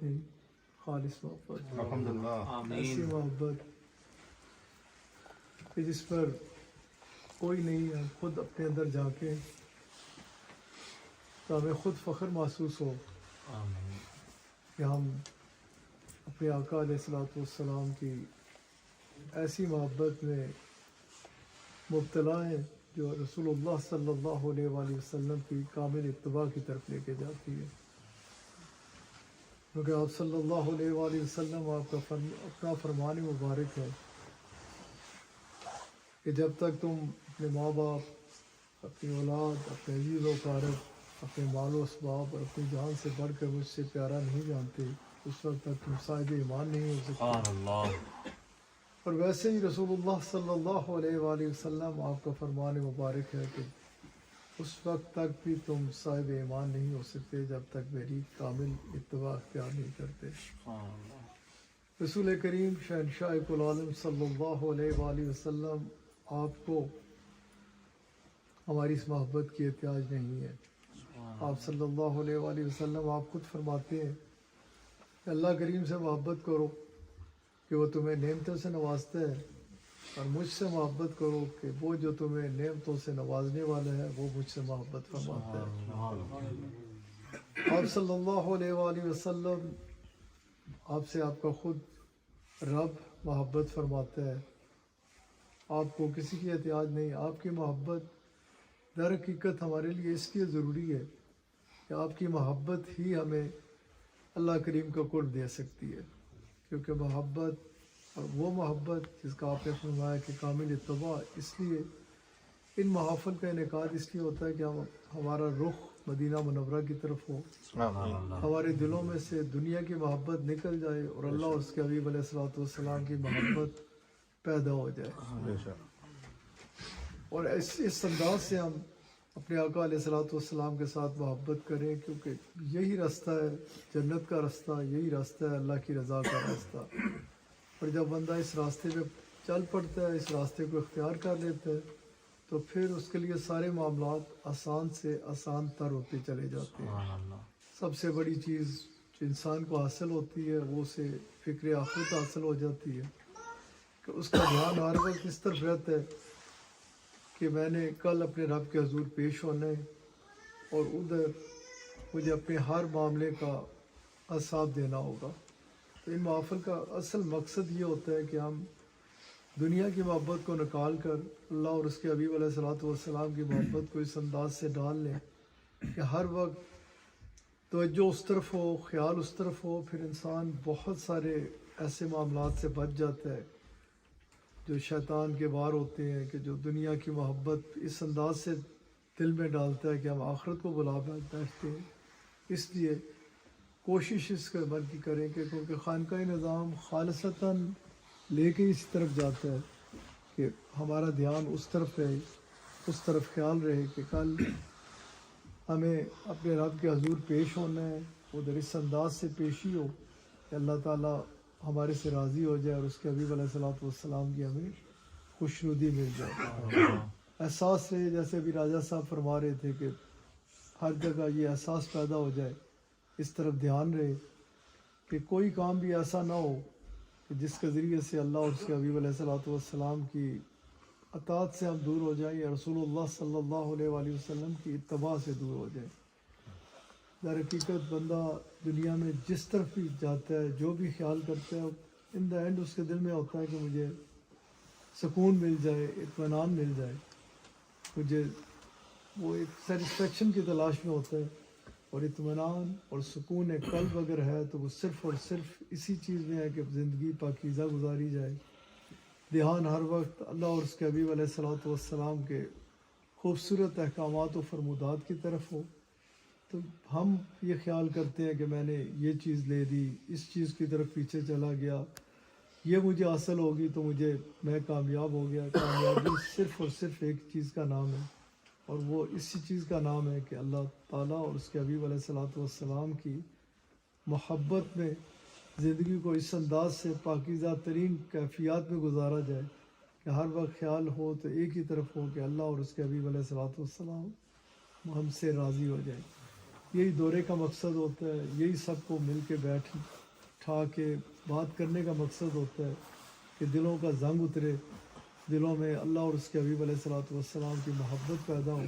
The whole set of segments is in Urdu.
نہیں، خالص محبت، الحمدللہ، ایسی محبت کہ جس پر کوئی نہیں، ہم خود اپنے اندر جا کے تو ہمیں خود فخر محسوس ہو کہ ہم اپنے آقا علیہ الصلوۃ والسلام کی ایسی محبت میں مبتلا ہیں جو رسول اللہ صلی اللہ علیہ وآلہ وسلم کی کامل اتباع کی طرف لے کے جاتی ہے، کیونکہ آپ صلی اللہ علیہ وآلہ وسلم آپ کا اپنا فرمان مبارک ہے کہ جب تک تم اپنے ماں باپ، اپنی اولاد، اپنے عزیز و اقارب، اپنے مال و اسباب اور اپنی جان سے بڑھ کر مجھ سے پیارا نہیں جانتے، اس وقت تک تم صاحب ایمان نہیں ہو سکتے۔ اور ویسے ہی رسول اللہ صلی اللہ علیہ وآلہ وسلم آپ کا فرمان مبارک ہے کہ اس وقت تک بھی تم صاحب ایمان نہیں ہو سکتے جب تک میری کامل اتباع اختیار نہیں کرتے۔ رسول کریم شہنشاہ کل عالم صلی اللہ علیہ وآلہ وسلم آپ کو ہماری اس محبت کی احتیاج نہیں ہے۔ آپ صلی اللہ علیہ وآلہ وسلم آپ خود فرماتے ہیں کہ اللہ کریم سے محبت کرو کہ وہ تمہیں نعمتوں سے نوازتا ہے، اور مجھ سے محبت کرو کہ وہ جو تمہیں نعمتوں سے نوازنے والا ہے وہ مجھ سے محبت فرماتا ہے۔ آپ صلی اللہ علیہ وآلہ وسلم آپ سے آپ کا خود رب محبت فرماتا ہے، آپ کو کسی کی احتیاج نہیں۔ آپ کی محبت در حقیقت ہمارے لیے اس لیے ضروری ہے کہ آپ کی محبت ہی ہمیں اللہ کریم کا قرب دے سکتی ہے، کیونکہ محبت اور وہ محبت جس کا آپ نے فرمایا کہ کامل اتباع، اس لیے ان محافل کا انعقاد اس لیے ہوتا ہے کہ ہمارا رخ مدینہ منورہ کی طرف ہو، ہمارے دلوں میں سے دنیا کی محبت نکل جائے اور اللہ اور اس کے حبیب علیہ الصلوۃ والسلام کی محبت پیدا ہو جائے، اور اس انداز سے ہم اپنے آقا علیہ الصلوۃ والسلام کے ساتھ محبت کریں، کیونکہ یہی راستہ ہے جنت کا راستہ، یہی راستہ ہے اللہ کی رضا کا راستہ۔ اور جب بندہ اس راستے پہ چل پڑتا ہے، اس راستے کو اختیار کر لیتا ہے، تو پھر اس کے لیے سارے معاملات آسان سے آسان تر ہوتے چلے جاتے ہیں۔ سب سے بڑی چیز جو انسان کو حاصل ہوتی ہے وہ اسے فکر آخرت حاصل ہو جاتی ہے، کہ اس کا دھیان ہر وقت اس طرف رہتا ہے کہ میں نے کل اپنے رب کے حضور پیش ہونا ہے، اور ادھر مجھے اپنے ہر معاملے کا حساب دینا ہوگا۔ تو ان محافل کا اصل مقصد یہ ہوتا ہے کہ ہم دنیا کی محبت کو نکال کر اللہ اور اس کے حبیب علیہ الصلوۃ والسلام کی محبت کو اس انداز سے ڈال لیں کہ ہر وقت توجہ اس طرف ہو، خیال اس طرف ہو، پھر انسان بہت سارے ایسے معاملات سے بچ جاتا ہے جو شیطان کے وار ہوتے ہیں، کہ جو دنیا کی محبت اس انداز سے دل میں ڈالتا ہے کہ ہم آخرت کو بلا بیٹھتے ہیں۔ اس لیے کوشش اس کے بر کی کریں کہ کیونکہ خانقاہ نظام خالصتاً لے کے اس طرف جاتا ہے کہ ہمارا دھیان اس طرف رہے، اس طرف خیال رہے کہ کل ہمیں اپنے رب کے حضور پیش ہونا ہے، ادھر اس انداز سے پیشی ہو کہ اللہ تعالیٰ ہمارے سے راضی ہو جائے اور اس کے حبیب علیہ الصلوۃ والسلام کی ہمیں خوشنودی مل جائے۔ احساس رہے، جیسے ابھی راجہ صاحب فرما رہے تھے کہ ہر جگہ یہ احساس پیدا ہو جائے، اس طرف دھیان رہے کہ کوئی کام بھی ایسا نہ ہو کہ جس کے ذریعے سے اللہ اور اس کے حبیب علیہ الصلوۃ والسلام کی اطاعت سے ہم دور ہو جائیں یا رسول اللہ صلی اللہ علیہ وآلہ وسلم کی اتباع سے دور ہو جائیں۔ در حقیقت بندہ دنیا میں جس طرف بھی جاتا ہے، جو بھی خیال کرتا ہے، ان دا اینڈ اس کے دل میں ہوتا ہے کہ مجھے سکون مل جائے، اطمینان مل جائے، مجھے وہ ایک سیٹسفیکشن کی تلاش میں ہوتا ہے، اور اطمینان اور سکون قلب اگر ہے تو وہ صرف اور صرف اسی چیز میں ہے کہ زندگی پاکیزہ گزاری جائے، دھیان ہر وقت اللہ اور اس کے حبیب علیہ الصلوۃ والسلام کے خوبصورت احکامات و فرمودات کی طرف ہو۔ تو ہم یہ خیال کرتے ہیں کہ میں نے یہ چیز لے دی، اس چیز کی طرف پیچھے چلا گیا، یہ مجھے حاصل ہوگی تو میں کامیاب ہو گیا۔ کامیابی صرف اور صرف ایک چیز کا نام ہے، اور وہ اسی چیز کا نام ہے کہ اللہ تعالیٰ اور اس کے حبیب علیہ الصلوۃ والسلام کی محبت میں زندگی کو اس انداز سے پاکیزہ ترین کیفیات میں گزارا جائے کہ ہر وقت خیال ہو تو ایک ہی طرف ہو کہ اللہ اور اس کے حبیب علیہ الصلوۃ والسلام ہم سے راضی ہو جائے۔ یہی دورے کا مقصد ہوتا ہے, یہی سب کو مل کے بیٹھا کے بات کرنے کا مقصد ہوتا ہے کہ دلوں کا زنگ اترے, دلوں میں اللہ اور اس کے حبیب علیہ الصلوۃ والسلام کی محبت پیدا ہو.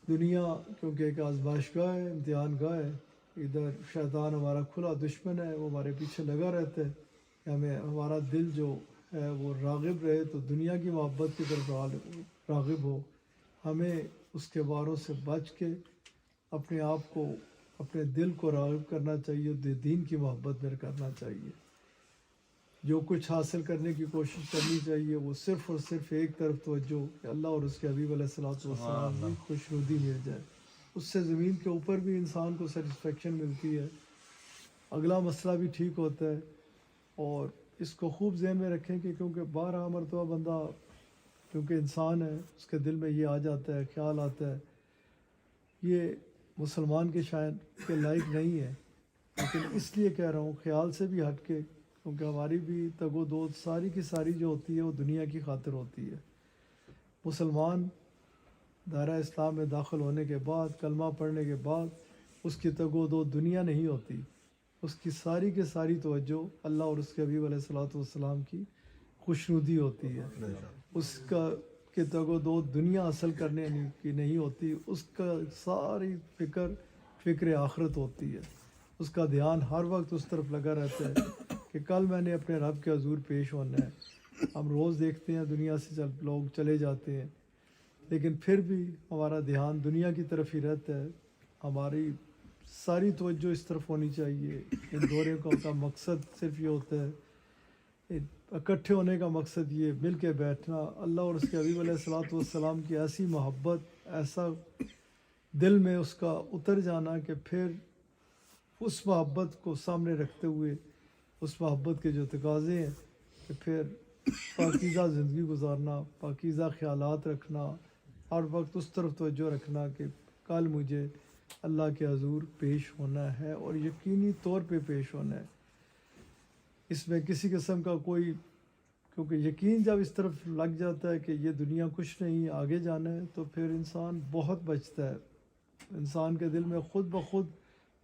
دنیا کیونکہ ایک آزمائش گاہ ہے, امتحان گاہ ہے. ادھر شیطان ہمارا کھلا دشمن ہے, وہ ہمارے پیچھے لگا رہتا ہے کہ ہمارا دل جو ہے وہ راغب رہے تو دنیا کی محبت کی طرف راغب ہو. ہمیں اس کے واروں سے بچ کے اپنے آپ کو, اپنے دل کو راغب کرنا چاہیے, دین کی محبت میں کرنا چاہیے. جو کچھ حاصل کرنے کی کوشش کرنی چاہیے وہ صرف اور صرف ایک طرف توجہ کہ اللہ اور اس کے حبیب علیہ الصلوۃ والسلام کی خوشنودی مل جائے. اس سے زمین کے اوپر بھی انسان کو سیٹسفیکشن ملتی ہے, اگلا مسئلہ بھی ٹھیک ہوتا ہے. اور اس کو خوب ذہن میں رکھیں کہ کیونکہ 12 مرتبہ بندہ کیونکہ انسان ہے, اس کے دل میں یہ آ جاتا ہے, خیال آتا ہے یہ مسلمان کے شاید کے لائق نہیں ہے. لیکن اس لیے کہہ رہا ہوں خیال سے بھی ہٹ کے, کیونکہ ہماری بھی تگ و دو ساری کی ساری جو ہوتی ہے وہ دنیا کی خاطر ہوتی ہے. مسلمان دائرہ اسلام میں داخل ہونے کے بعد, کلمہ پڑھنے کے بعد اس کی تگ و دو دنیا نہیں ہوتی, اس کی ساری توجہ اللہ اور اس کے حبیب علیہ الصلوۃ والسلام کی خوشنودی ہوتی ہے. اس کا کہ تگ و دو دنیا حاصل کرنے کی نہیں ہوتی, اس کا ساری فکر آخرت ہوتی ہے. اس کا دھیان ہر وقت اس طرف لگا رہتا ہے کہ کل میں نے اپنے رب کے حضور پیش ہونا ہے. ہم روز دیکھتے ہیں دنیا سے لوگ چلے جاتے ہیں, لیکن پھر بھی ہمارا دھیان دنیا کی طرف ہی رہتا ہے. ہماری ساری توجہ اس طرف ہونی چاہیے. ان دورے کا مقصد صرف یہ ہوتا ہے, اکٹھے ہونے کا مقصد یہ مل کے بیٹھنا, اللہ اور اس کے حبیب علیہ الصلوۃ والسلام کی ایسی محبت, ایسا دل میں اس کا اتر جانا کہ پھر اس محبت کو سامنے رکھتے ہوئے, اس محبت کے جو تقاضے ہیں کہ پھر پاکیزہ زندگی گزارنا, پاکیزہ خیالات رکھنا, ہر وقت اس طرف توجہ رکھنا کہ کل مجھے اللہ کے حضور پیش ہونا ہے اور یقینی طور پہ پیش ہونا ہے. اس میں کسی قسم کا کوئی, کیونکہ یقین جب اس طرف لگ جاتا ہے کہ یہ دنیا کچھ نہیں, آگے جانا ہے, تو پھر انسان بہت بچتا ہے. انسان کے دل میں خود بخود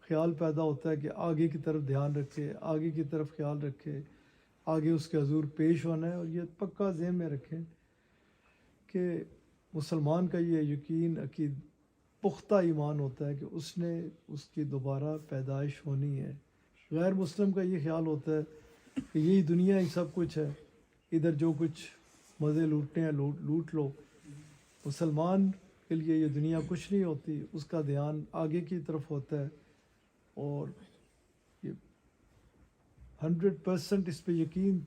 خیال پیدا ہوتا ہے کہ آگے کی طرف دھیان رکھے, آگے کی طرف خیال رکھے, آگے اس کے حضور پیش ہونا ہے. اور یہ پکا ذہن میں رکھیں کہ مسلمان کا یہ یقین عقید پختہ ایمان ہوتا ہے کہ اس نے اس کی دوبارہ پیدائش ہونی ہے. غیر مسلم کا یہ خیال ہوتا ہے کہ یہی دنیا ہی سب کچھ ہے, ادھر جو کچھ مزے لوٹنے ہیں لوٹ لو. مسلمان کے لیے یہ دنیا کچھ نہیں ہوتی, اس کا دھیان آگے کی طرف ہوتا ہے. اور یہ 100% اس پہ یقین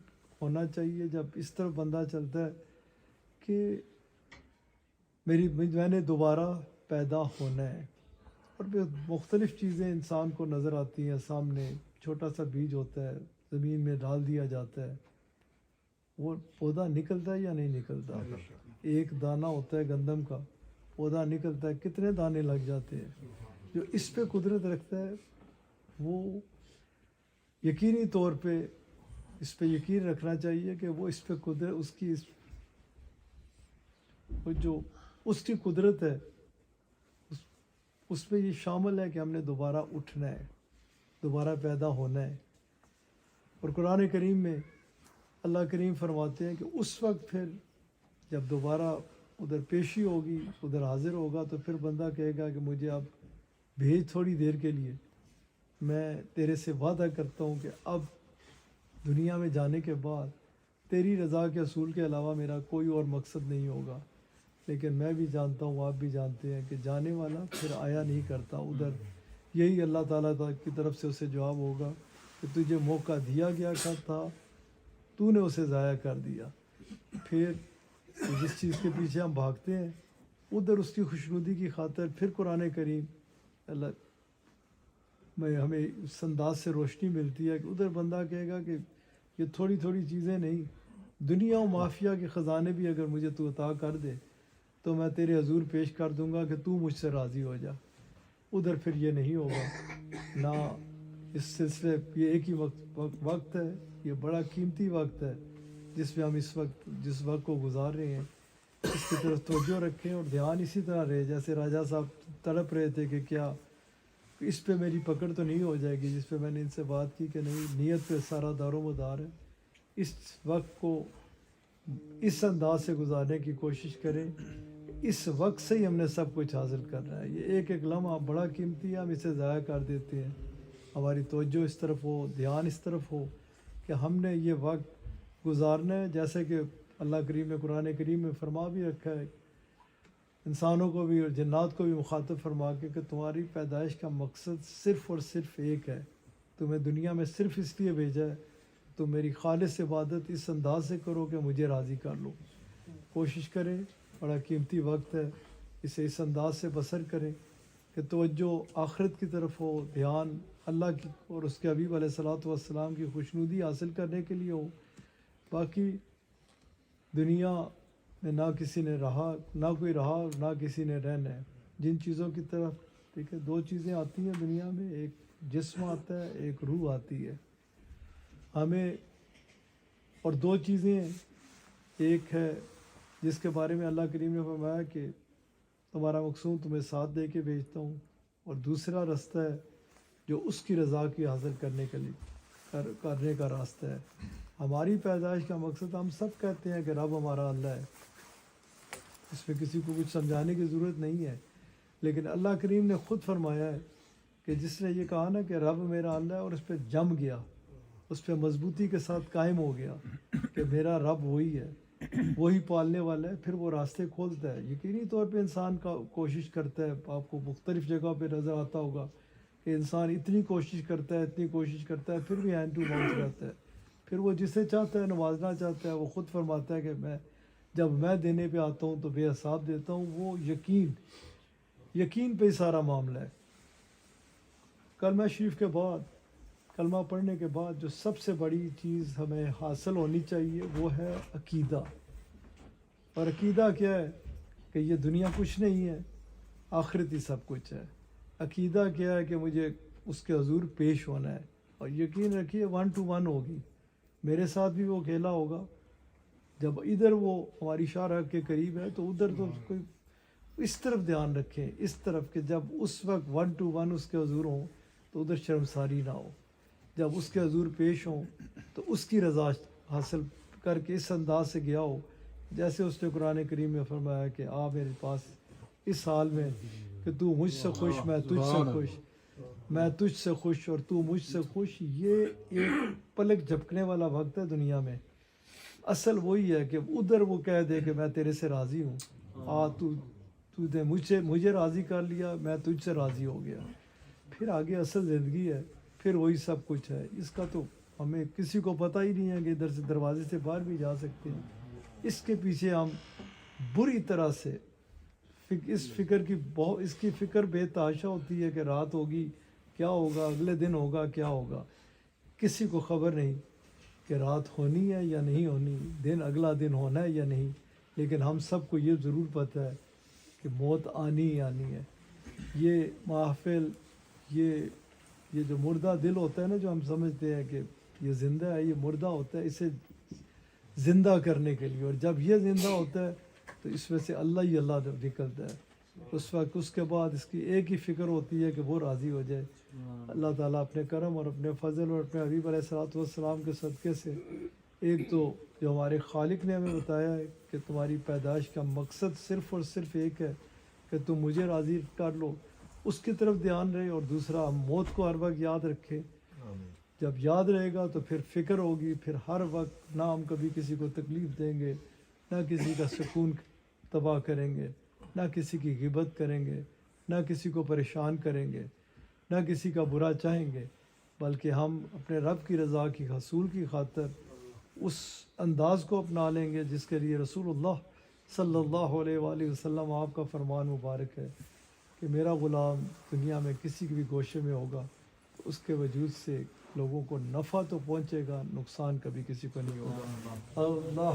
ہونا چاہیے جب اس طرف بندہ چلتا ہے کہ میں نے دوبارہ پیدا ہونا ہے. اور پھر مختلف چیزیں انسان کو نظر آتی ہیں سامنے. چھوٹا سا بیج ہوتا ہے, زمین میں ڈال دیا جاتا ہے, وہ پودا نکلتا ہے یا نہیں نکلتا. ایک دانہ ہوتا ہے گندم کا, پودا نکلتا ہے, کتنے دانے لگ جاتے ہیں. جو اس پہ قدرت رکھتا ہے وہ یقینی طور پہ اس پہ یقین رکھنا چاہیے کہ وہ اس پہ قدرت اس کی قدرت ہے, اس پہ یہ شامل ہے کہ ہم نے دوبارہ اٹھنا ہے, دوبارہ پیدا ہونا ہے. اور قرآن کریم میں اللہ کریم فرماتے ہیں کہ اس وقت پھر جب دوبارہ ادھر پیشی ہوگی, ادھر حاضر ہوگا, تو پھر بندہ کہے گا کہ مجھے اب بھیج تھوڑی دیر کے لیے, میں تیرے سے وعدہ کرتا ہوں کہ اب دنیا میں جانے کے بعد تیری رضا کے اصول کے علاوہ میرا کوئی اور مقصد نہیں ہوگا. لیکن میں بھی جانتا ہوں, آپ بھی جانتے ہیں کہ جانے والا پھر آیا نہیں کرتا. ادھر یہی اللہ تعالیٰ کی طرف سے اسے جواب ہوگا کہ تجھے موقع دیا گیا تھا, تو نے اسے ضائع کر دیا. پھر جس چیز کے پیچھے ہم بھاگتے ہیں ادھر اس کی خوشنودی کی خاطر پھر قرآن کریم اللہ میں ہمیں اس انداز سے روشنی ملتی ہے کہ ادھر بندہ کہے گا کہ یہ تھوڑی تھوڑی چیزیں نہیں, دنیا و مافیا کے خزانے بھی اگر مجھے تو عطا کر دے تو میں تیرے حضور پیش کر دوں گا کہ تو مجھ سے راضی ہو جا. ادھر پھر یہ نہیں ہوگا. نہ اس سلسلے یہ ایک ہی وقت ہے, یہ بڑا قیمتی وقت ہے جس میں ہم جس وقت کو گزار رہے ہیں اس کی طرف توجہ رکھیں اور دھیان اسی طرح رہے جیسے راجہ صاحب تڑپ رہے تھے کہ کیا اس پہ میری پکڑ تو نہیں ہو جائے گی جس پہ میں نے ان سے بات کی کہ نہیں نیت پہ سارا دار و مدار ہے. اس وقت کو اس انداز سے گزارنے کی کوشش کریں. اس وقت سے ہی ہم نے سب کچھ حاصل کرنا ہے. یہ ایک ایک لمحہ بڑا قیمتی ہے, ہم اسے ضائع کر دیتے ہیں. ہماری توجہ اس طرف ہو, دھیان اس طرف ہو کہ ہم نے یہ وقت گزارنا ہے. جیسے کہ اللہ کریم نے قرآن کریم میں فرما بھی رکھا ہے انسانوں کو بھی اور جنات کو بھی مخاطب فرما کے کہ تمہاری پیدائش کا مقصد صرف اور صرف ایک ہے. تمہیں دنیا میں صرف اس لیے بھیجا ہے تو میری خالص عبادت اس انداز سے کرو کہ مجھے راضی کر لو. کوشش کریں, بڑا قیمتی وقت ہے, اسے اس انداز سے بسر کریں کہ توجہ آخرت کی طرف ہو, دھیان اللہ کی اور اس کے حبیب علیہ الصلوۃ والسلام کی خوشنودی حاصل کرنے کے لیے ہو. باقی دنیا میں نہ کسی نے رہا, نہ کوئی رہا, نہ کسی نے رہنا ہے. جن چیزوں کی طرف دیکھیں, دو چیزیں آتی ہیں دنیا میں, ایک جسم آتا ہے, ایک روح آتی ہے. ہمیں اور دو چیزیں, ایک ہے جس کے بارے میں اللہ کریم نے فرمایا کہ تمہارا مقصود تمہیں ساتھ دے کے بھیجتا ہوں, اور دوسرا راستہ ہے جو اس کی رضا کی حاصل کرنے کے لیے کرنے کا راستہ ہے. ہماری پیدائش کا مقصد ہم سب کہتے ہیں کہ رب ہمارا اللہ ہے, اس میں کسی کو کچھ سمجھانے کی ضرورت نہیں ہے. لیکن اللہ کریم نے خود فرمایا ہے کہ جس نے یہ کہا نا کہ رب میرا اللہ ہے اور اس پہ جم گیا, اس پہ مضبوطی کے ساتھ قائم ہو گیا کہ میرا رب وہی ہے, وہی پالنے والا ہے, پھر وہ راستے کھولتا ہے. یقینی طور پہ انسان کا کوشش کرتا ہے, آپ کو مختلف جگہ پہ نظر آتا ہوگا کہ انسان اتنی کوشش کرتا ہے پھر بھی ہینڈ ٹو ماؤتھ رہتا ہے. پھر وہ جسے چاہتا ہے نوازنا چاہتا ہے, وہ خود فرماتا ہے کہ جب میں دینے پہ آتا ہوں تو بے حساب دیتا ہوں. وہ یقین پہ ہی سارا معاملہ ہے. کلمہ شریف کے بعد, کلمہ پڑھنے کے بعد جو سب سے بڑی چیز ہمیں حاصل ہونی چاہیے وہ ہے عقیدہ. اور عقیدہ کیا ہے کہ یہ دنیا کچھ نہیں ہے, آخرت ہی سب کچھ ہے. عقیدہ کیا ہے کہ مجھے اس کے حضور پیش ہونا ہے, اور یقین رکھیے 1 to 1 ہوگی. میرے ساتھ بھی وہ اکیلا ہوگا. جب ادھر وہ ہماری شارع کے قریب ہے تو ادھر تو کوئی اس طرف دھیان رکھیں, اس طرف کہ جب اس وقت 1 to 1 اس کے حضور ہوں تو ادھر شرمساری نہ ہو. جب اس کے حضور پیش ہوں تو اس کی رضا حاصل کر کے اس انداز سے گیا ہو جیسے اس نے قرآن کریم میں فرمایا کہ آ میرے پاس اس حال میں کہ تو مجھ سے خوش, میں تجھ سے خوش, میں تجھ سے خوش اور تو مجھ سے خوش. یہ ایک پلک جھپکنے والا وقت ہے دنیا میں. اصل وہی ہے کہ ادھر وہ کہہ دے کہ میں تیرے سے راضی ہوں, تو نے مجھے راضی کر لیا, میں تجھ سے راضی ہو گیا. پھر آگے اصل زندگی ہے, پھر وہی سب کچھ ہے. اس کا تو ہمیں کسی کو پتہ ہی نہیں ہے کہ ادھر سے دروازے سے باہر بھی جا سکتے ہیں. اس کے پیچھے ہم بری طرح سے اس کی فکر بے تحاشا ہوتی ہے کہ رات ہوگی کیا ہوگا, اگلے دن ہوگا کیا ہوگا. کسی کو خبر نہیں کہ رات ہونی ہے یا نہیں ہونی, اگلا دن ہونا ہے یا نہیں. لیکن ہم سب کو یہ ضرور پتہ ہے کہ موت آنی ہی آنی ہے. یہ محفل, یہ جو مردہ دل ہوتا ہے نا, جو ہم سمجھتے ہیں کہ یہ زندہ ہے, یہ مردہ ہوتا ہے اسے زندہ کرنے کے لیے. اور جب یہ زندہ ہوتا ہے تو اس میں سے اللہ ہی اللہ نکلتا ہے. اس وقت اس کے بعد اس کی ایک ہی فکر ہوتی ہے کہ وہ راضی ہو جائے. اللہ تعالیٰ اپنے کرم اور اپنے فضل اور اپنے حبیب علیہ الصلوۃ والسلام کے صدقے سے, ایک تو جو ہمارے خالق نے ہمیں بتایا ہے کہ تمہاری پیدائش کا مقصد صرف اور صرف ایک ہے کہ تم مجھے راضی کر لو, اس کی طرف دھیان رہے. اور دوسرا موت کو ہر وقت یاد رکھے. جب یاد رہے گا تو پھر فکر ہوگی, پھر ہر وقت نہ ہم کبھی کسی کو تکلیف دیں گے, نہ کسی کا سکون تباہ کریں گے, نہ کسی کی غیبت کریں گے, نہ کسی کو پریشان کریں گے, نہ کسی کا برا چاہیں گے. بلکہ ہم اپنے رب کی رضا کی حصول کی خاطر اس انداز کو اپنا لیں گے جس کے لیے رسول اللہ صلی اللہ علیہ وآلہ وسلم آپ کا فرمان مبارک ہے کہ میرا غلام دنیا میں کسی بھی گوشے میں ہوگا تو اس کے وجود سے لوگوں کو نفع تو پہنچے گا, نقصان کبھی کسی کو نہیں ہوگا. اللہ